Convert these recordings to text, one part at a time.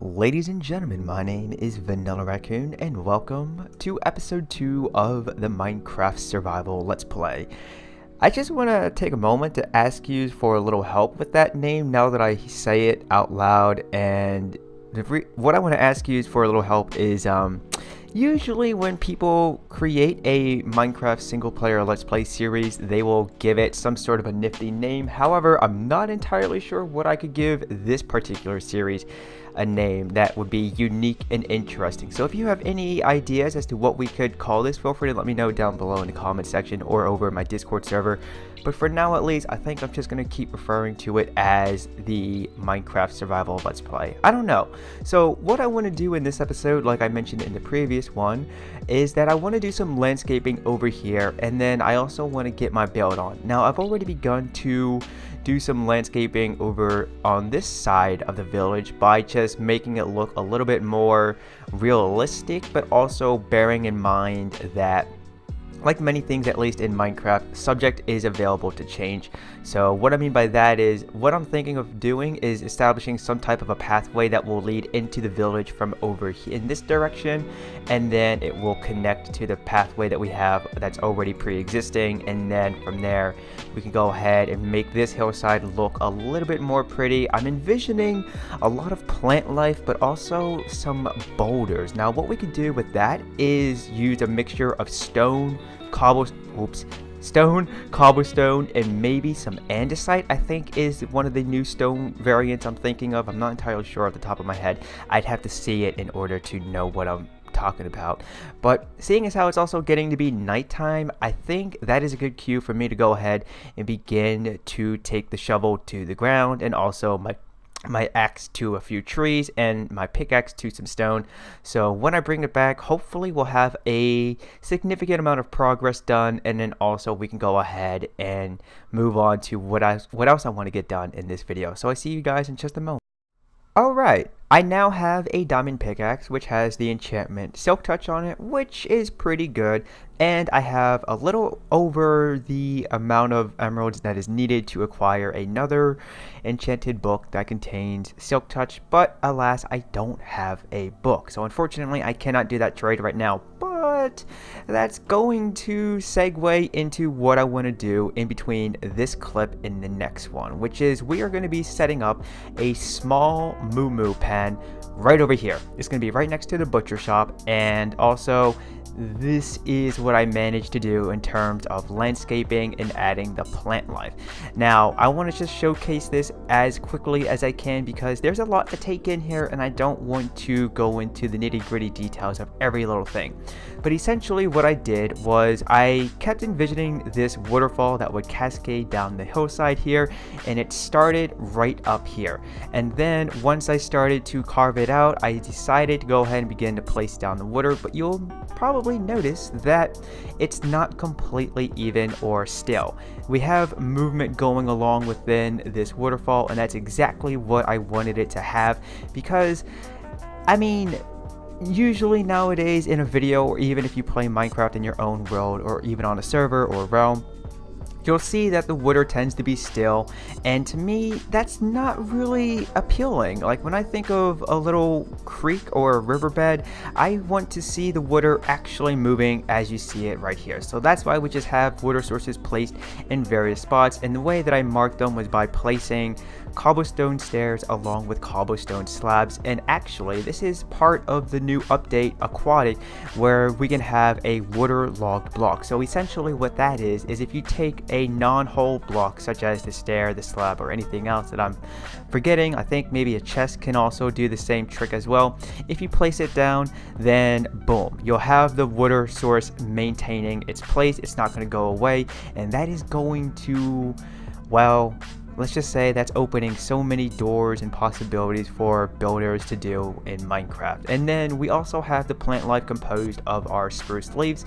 Ladies and gentlemen, my name is Vanillaraccoon and welcome to episode 2 of the Minecraft Survival Let's Play. I just want to take a moment to ask you for a little help with that name now that I say it out loud, and what I want to ask you for a little help is usually when people create a Minecraft single player Let's Play series, they will give it some sort of a nifty name. However, I'm not entirely sure what I could give this particular series a name that would be unique and interesting. So if you have any ideas as to what we could call this, feel free to let me know down below in the comment section or over my Discord server. But for now at least, I think I'm just going to keep referring to it as the Minecraft Survival Let's Play. I don't know. So what I want to do in this episode, like I mentioned in the previous one, is that I want to do some landscaping over here, and then I also want to get my build on. Now I've already begun to do some landscaping over on this side of the village by just making it look a little bit more realistic, but also bearing in mind that, like many things, at least in Minecraft, subject is available to change. So what I mean by that is, what I'm thinking of doing is establishing some type of a pathway that will lead into the village from over here in this direction, and then it will connect to the pathway that we have that's already pre-existing, and then from there we can go ahead and make this hillside look a little bit more pretty. I'm envisioning a lot of plant life, but also some boulders. Now what we can do with that is use a mixture of stone, cobblestone, and maybe some andesite, I think is one of the new stone variants I'm thinking of. I'm not entirely sure off the top of my head. I'd have to see it in order to know what I'm talking about. But seeing as how it's also getting to be nighttime, I think that is a good cue for me to go ahead and begin to take the shovel to the ground, and also my axe to a few trees, and my pickaxe to some stone. So when I bring it back, hopefully we'll have a significant amount of progress done, and then also we can go ahead and move on to what else I want to get done in this video. So I see you guys in just a moment. Alright, I now have a diamond pickaxe which has the enchantment Silk Touch on it, which is pretty good, and I have a little over the amount of emeralds that is needed to acquire another enchanted book that contains Silk Touch, but alas, I don't have a book. So unfortunately, I cannot do that trade right now, but that's going to segue into what I want to do in between this clip and the next one, which is we are going to be setting up a small moo pen right over here. It's going to be right next to the butcher shop, and also this is what I managed to do in terms of landscaping and adding the plant life. Now I want to just showcase this as quickly as I can because there's a lot to take in here, and I don't want to go into the nitty-gritty details of every little thing. But essentially what I did was I kept envisioning this waterfall that would cascade down the hillside here, and it started right up here. And then once I started to carve it out, I decided to go ahead and begin to place down the water, but you'll probably notice that it's not completely even or still. We have movement going along within this waterfall, and that's exactly what I wanted it to have, because I mean, usually nowadays in a video, or even if you play Minecraft in your own world or even on a server or realm, you'll see that the water tends to be still, and to me that's not really appealing. Like when I think of a little creek or a riverbed, I want to see the water actually moving as you see it right here. So that's why we just have water sources placed in various spots, and the way that I marked them was by placing cobblestone stairs along with cobblestone slabs. And actually this is part of the new update Aquatic, where we can have a waterlogged block. So essentially what that is if you take a non-hole block such as the stair, the slab, or anything else that I'm forgetting, I think maybe a chest can also do the same trick as well. If you place it down, then boom, you'll have the water source maintaining its place. It's not going to go away, and that is going to, well, let's just say that's opening so many doors and possibilities for builders to do in Minecraft. And then we also have the plant life composed of our spruce leaves.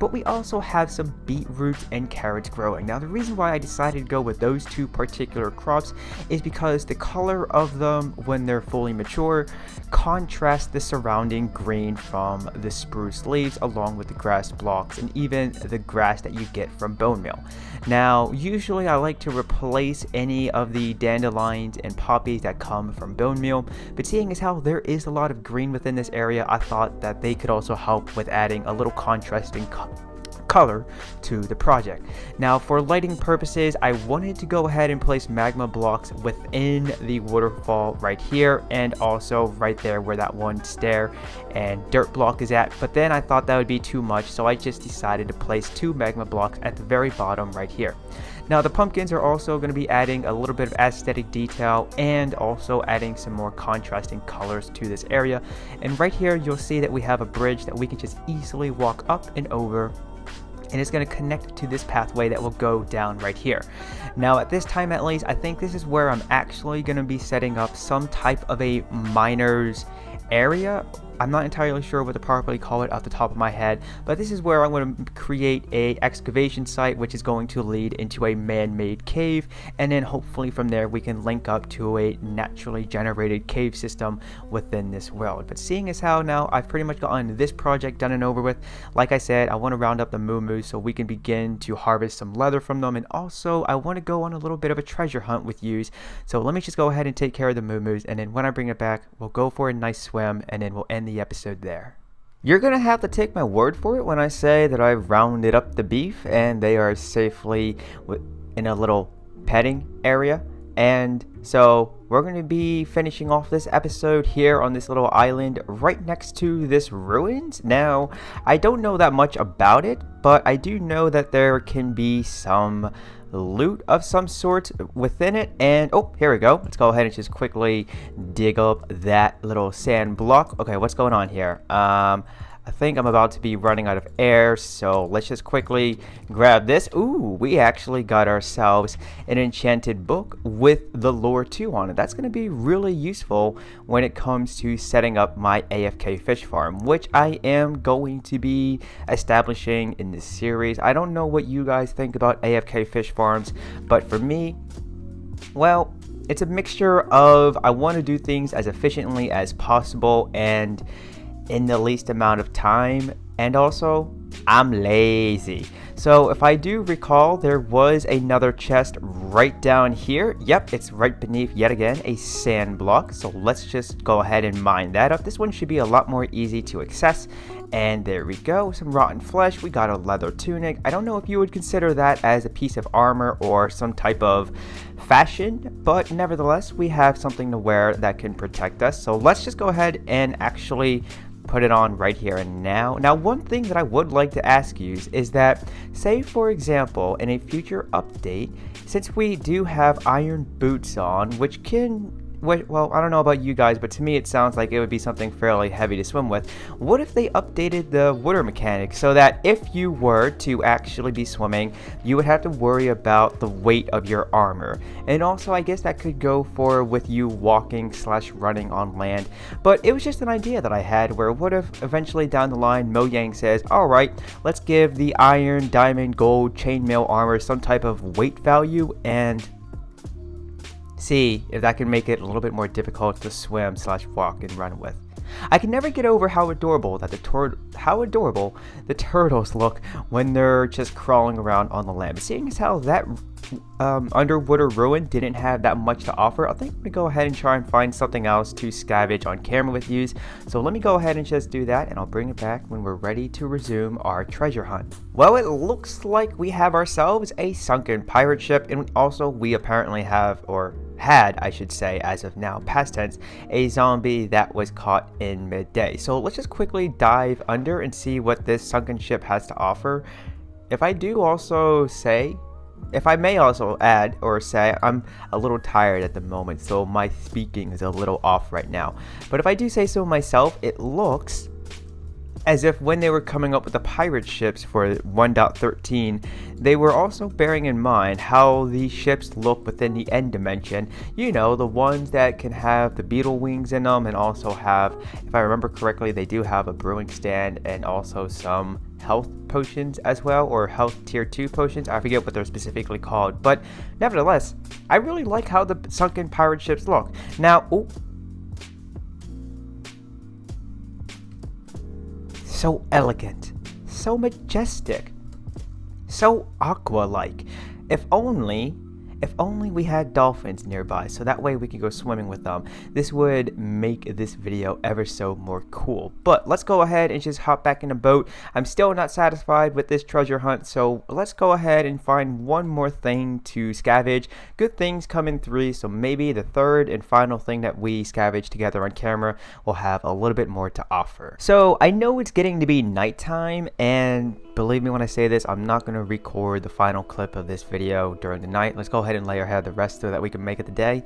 but we also have some beetroots and carrots growing. Now the reason why I decided to go with those two particular crops is because the color of them when they're fully mature contrasts the surrounding green from the spruce leaves along with the grass blocks and even the grass that you get from bone meal. Now usually I like to replace any of the dandelions and poppies that come from bone meal, but seeing as how there is a lot of green within this area, I thought that they could also help with adding a little contrasting color to the project. Now for lighting purposes, I wanted to go ahead and place magma blocks within the waterfall right here and also right there where that one stair and dirt block is at, but then I thought that would be too much, so I just decided to place 2 magma blocks at the very bottom right here. Now the pumpkins are also going to be adding a little bit of aesthetic detail and also adding some more contrasting colors to this area, and right here you'll see that we have a bridge that we can just easily walk up and over, and it's going to connect to this pathway that will go down right here. Now at this time at least, I think this is where I'm actually going to be setting up some type of a miner's area. I'm not entirely sure what to properly call it off the top of my head, but this is where I'm going to create a excavation site which is going to lead into a man-made cave, and then hopefully from there we can link up to a naturally generated cave system within this world. But seeing as how now I've pretty much gotten this project done and over with, like I said, I want to round up the moo so we can begin to harvest some leather from them, and also I want to go on a little bit of a treasure hunt with yous. So let me just go ahead and take care of the moo, and then when I bring it back, we'll go for a nice swim, and then we'll end the episode there. You're gonna have to take my word for it when I say that I've rounded up the beef and they are safely in a little petting area. And so we're going to be finishing off this episode here on this little island right next to this ruins. Now, I don't know that much about it, but I do know that there can be some loot of some sort within it. And oh, here we go. Let's go ahead and just quickly dig up that little sand block. Okay, what's going on here? I think I'm about to be running out of air, so let's just quickly grab this. Ooh, we actually got ourselves an enchanted book with the lore 2 on it. That's going to be really useful when it comes to setting up my AFK fish farm, which I am going to be establishing in this series. I don't know what you guys think about AFK fish farms, but for me, well, it's a mixture of I want to do things as efficiently as possible and in the least amount of time, and also I'm lazy. So if I do recall, there was another chest right down here. Yep, it's right beneath yet again a sand block, so let's just go ahead and mine that up. This one should be a lot more easy to access. And there we go, some rotten flesh. We got a leather tunic. I don't know if you would consider that as a piece of armor or some type of fashion, but nevertheless we have something to wear that can protect us. So let's just go ahead and actually put it on right here and now. Now, one thing that I would like to ask you is that, say for example, in a future update, since we do have iron boots on, which can, well, I don't know about you guys, but to me it sounds like it would be something fairly heavy to swim with. What if they updated the water mechanics so that if you were to actually be swimming, you would have to worry about the weight of your armor? And also, I guess that could go for with you walking / running on land. But it was just an idea that I had, where what if eventually down the line Mojang says, alright, let's give the iron, diamond, gold, chainmail armor some type of weight value, and see if that can make it a little bit more difficult to swim / walk and run with. I can never get over how adorable the turtles look when they're just crawling around on the land. Seeing as how that underwater ruin didn't have that much to offer, I think I'm gonna go ahead and try and find something else to scavenge on camera with you. So let me go ahead and just do that, and I'll bring it back when we're ready to resume our treasure hunt. Well, it looks like we have ourselves a sunken pirate ship, and also we apparently have, or had, I should say, as of now, past tense, a zombie that was caught in midday. So let's just quickly dive under and see what this sunken ship has to offer. If I may also add or say, I'm a little tired at the moment, so my speaking is a little off right now. But if I do say so myself, it looks as if when they were coming up with the pirate ships for 1.13, they were also bearing in mind how these ships look within the end dimension. You know, the ones that can have the beetle wings in them and also have, if I remember correctly, they do have a brewing stand and also some health potions as well, or health tier 2 potions. I forget what they're specifically called, but nevertheless, I really like how the sunken pirate ships look. Now, so elegant, so majestic, so aqua-like. If only we had dolphins nearby, so that way we could go swimming with them. This would make this video ever so more cool. But let's go ahead and just hop back in the boat. I'm still not satisfied with this treasure hunt, so let's go ahead and find one more thing to scavenge. Good things come in 3, so maybe the third and final thing that we scavenge together on camera will have a little bit more to offer. So I know it's getting to be nighttime, and believe me when I say this, I'm not going to record the final clip of this video during the night. Let's go ahead and layer ahead the rest so that we can make it the day.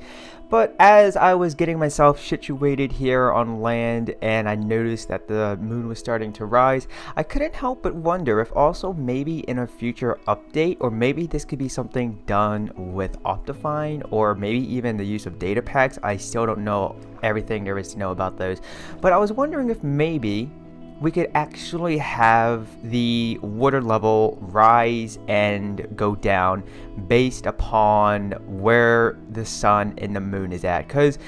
But as I was getting myself situated here on land and I noticed that the moon was starting to rise, I couldn't help but wonder if also maybe in a future update, or maybe this could be something done with Optifine, or maybe even the use of data packs. I still don't know everything there is to know about those, but I was wondering if maybe we could actually have the water level rise and go down based upon where the sun and the moon is at. Because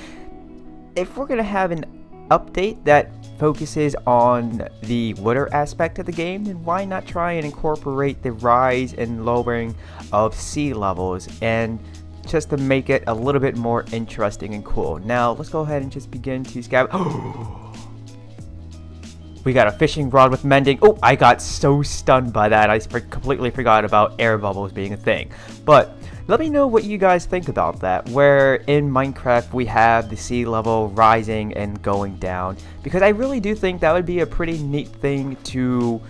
if we're going to have an update that focuses on the water aspect of the game, then why not try and incorporate the rise and lowering of sea levels, and just to make it a little bit more interesting and cool. Now let's go ahead and just begin to scavenge. We got a fishing rod with mending. Oh, I got so stunned by that. I completely forgot about air bubbles being a thing. But let me know what you guys think about that, where in Minecraft we have the sea level rising and going down, because I really do think that would be a pretty neat thing to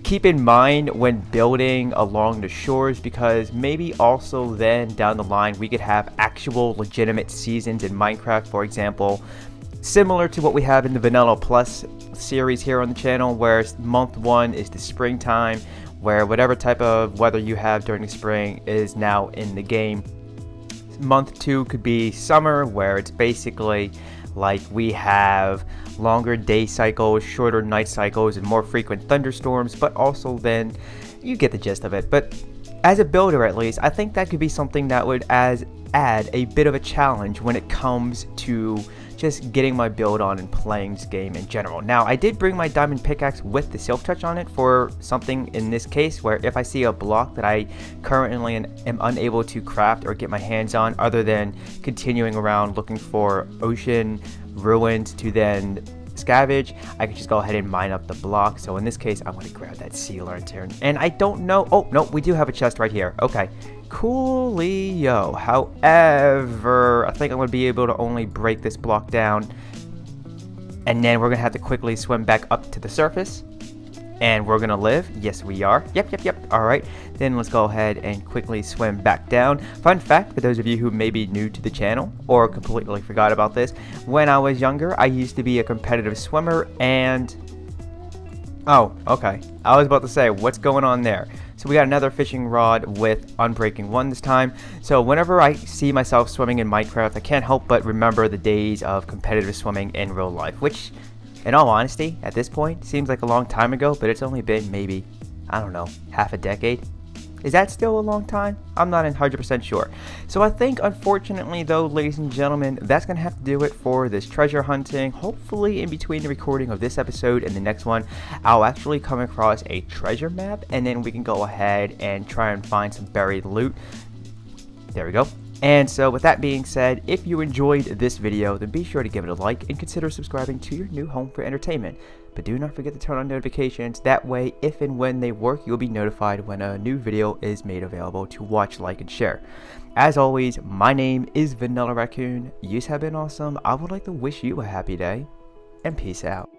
keep in mind when building along the shores, because maybe also then down the line we could have actual legitimate seasons in Minecraft, for example, similar to what we have in the Vanilla Plus series here on the channel, where month 1 is the springtime, where whatever type of weather you have during the spring is now in the game. Month 2 could be summer, where it's basically like we have longer day cycles, shorter night cycles, and more frequent thunderstorms, but also then you get the gist of it. But as a builder, at least, I think that could be something that would add a bit of a challenge when it comes to just getting my build on and playing this game in general. Now, I did bring my diamond pickaxe with the silk touch on it for something in this case, where if I see a block that I currently am unable to craft or get my hands on, other than continuing around looking for ocean ruins to then scavenge, I can just go ahead and mine up the block. So in this case, I'm going to grab that sea lantern, and I don't know, oh no, we do have a chest right here. Okay, coolio. However, I think I'm going to be able to only break this block down, and then we're going to have to quickly swim back up to the surface, and we're going to live. Yes, we are. Yep. All right, then let's go ahead and quickly swim back down. Fun fact for those of you who may be new to the channel or completely forgot about this, when I was younger, I used to be a competitive swimmer, and oh, okay, I was about to say, what's going on there? So we got another fishing rod with Unbreaking 1 this time. So whenever I see myself swimming in Minecraft, I can't help but remember the days of competitive swimming in real life, which, in all honesty, at this point, seems like a long time ago, but it's only been maybe, I don't know, half a decade. Is that still a long time? I'm not 100% sure. So I think, unfortunately though, ladies and gentlemen, that's going to have to do it for this treasure hunting. Hopefully in between the recording of this episode and the next one, I'll actually come across a treasure map, and then we can go ahead and try and find some buried loot. There we go. And so with that being said, if you enjoyed this video, then be sure to give it a like and consider subscribing to your new home for entertainment. But do not forget to turn on notifications. That way, if and when they work, you'll be notified when a new video is made available to watch, like, and share. As always, my name is Vanillaraccoon. You have been awesome. I would like to wish you a happy day, and peace out.